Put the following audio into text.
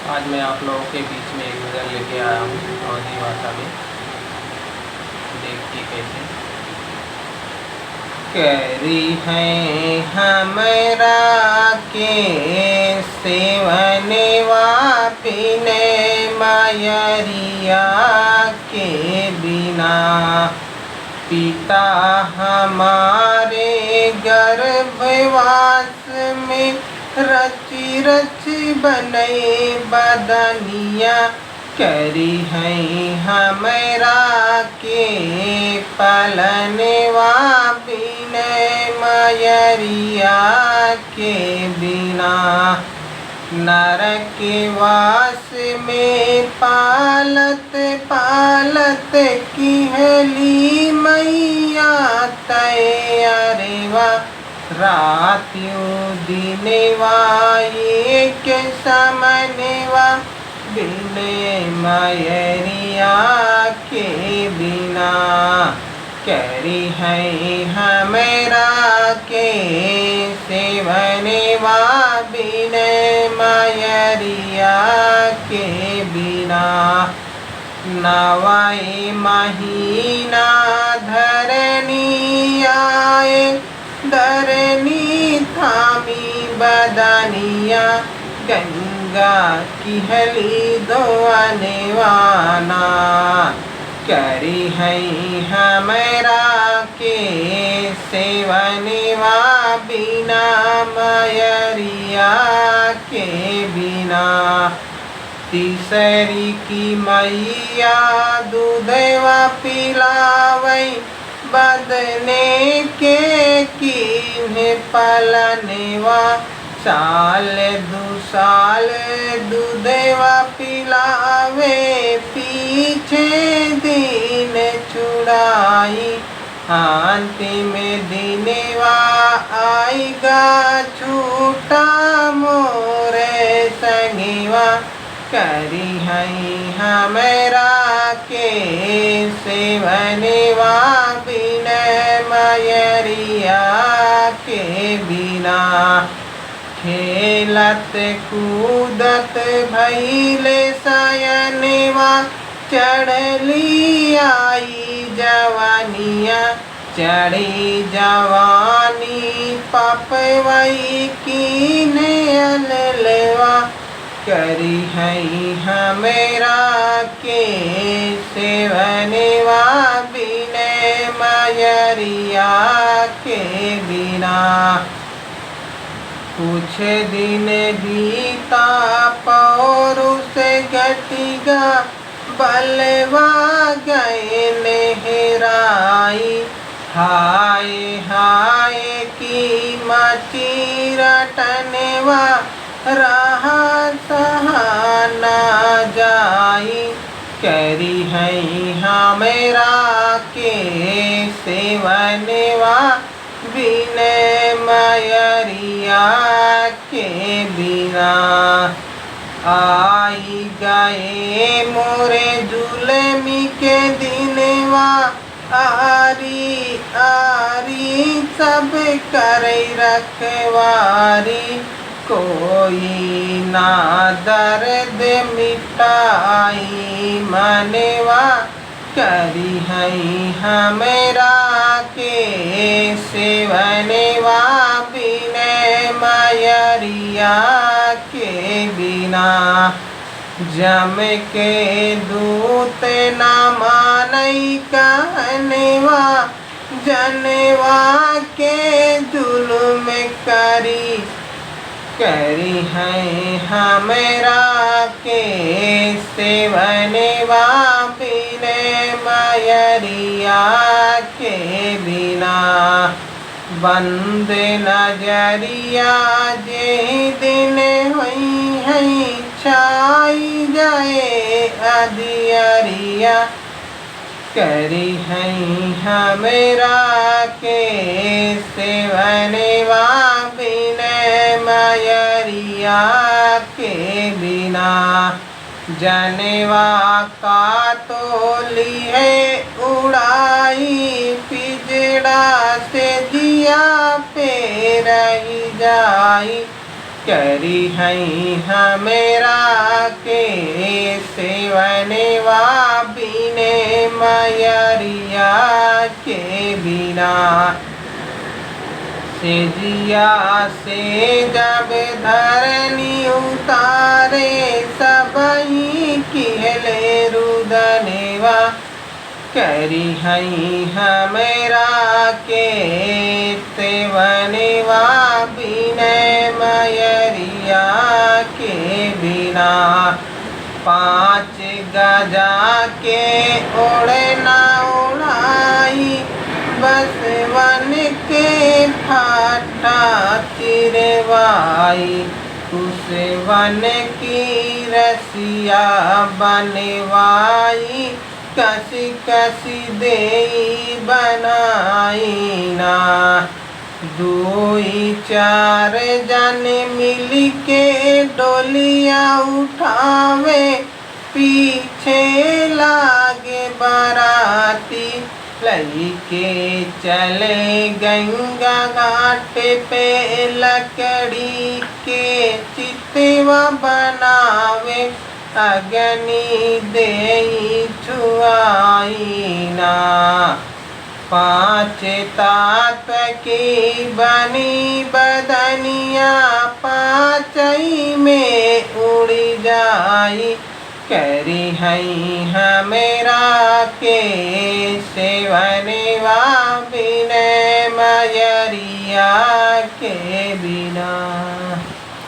आज मैं आप लोगों के बीच में एक गज़ल लेके आया हूँ अवधी भाषा में। देखिए कैसे। करी है हमरा के सेवने वापिने मायरिया के बिना, पिता हमारे गर्भवास में रची रची बनई बदनिया। करी है हमरा के पलनवा बिनय मयरिया के बिना, नरक वास में पालत पालत किहली मैया तैयारेवा, रात्यों दिनवा एक समनवा बिनय मयरिया के बिना। करी है हमरा के सेवनवा बिनय मयरिया के बिना, नवाई महीना धरनी आए धरनी थामी बदनिया, गंगा किहली दोअनवाना। करी है हमरा के सेवनवा बिना मयरिया के बिना, तीसरी की मैया दूधवा पिलावई बदने के किन्हे पलनवा, साल दु साल दूधवा पिलावे पीछे दिन छुड़ाई, अंतिम दिनवा आएगा छूटा मोरे संगवा। करी है हमरा के सेवनवा बिनय मयरिया के बिना, खेलत कूदत भइले सयनवा चढ़ली आई जवानिया, चढ़ी जवानी पपवई कीने अललवा। करी है हमरा के सेवनवा बिनय मयरिया के बिना, कुछ दिन बीता पौरुष घटिगा बलवा गए नेहराई, हाय हाय की मची रटनवा रहा सहाना जाई। करी है हमरा के सेवनवा बिनय मयरिया के बिना, आई गए मोरे जुलमी के दिनवा आरी आरी सब करे रखवारी, कोई ना दर्द मिटाई मनवा। करी है हमरा के सेवनवा बिनय मयरिया के बिना, जम के दूत न मानई कहनवा, जनवा के जुल्म करी। करी है हमरा के सेवनवा बिनय मयरिया के बिना, बंद नजरिया जे दिन हुई है छाई जाए अधियरिया। करी है हमरा के सेवनवा बिनय मयरिया के बिना, जनवा का तोली है उड़ाई पिजड़ा से दिया पे रही जाई। करी हई हमेरा के सेवनवा बिने मयरिया के बिना। से जिया से जब धरनी उतारे सबही किहले रुदनेवा। करी हई हमेरा के सेवनवा बिने मयरिया के बिना। 5 गजा के ओढ़ना उड़ाई बस वन के फाटा चिरवाई। उस वन की रसिया बनवाई कसी कसी देई बनाई ना। 2-4 जन मिल के डोलिया उठावे पीछे लागे बाराती। लइके चले गंगा घाट पे लकड़ी के चितवा बनावे अग्नि देई छुआई ना। 5 तात की बनी बदनिया 5 में उड़ी जाई। करी हई हमेरा के सेवनवा बिने मयरिया के बिना।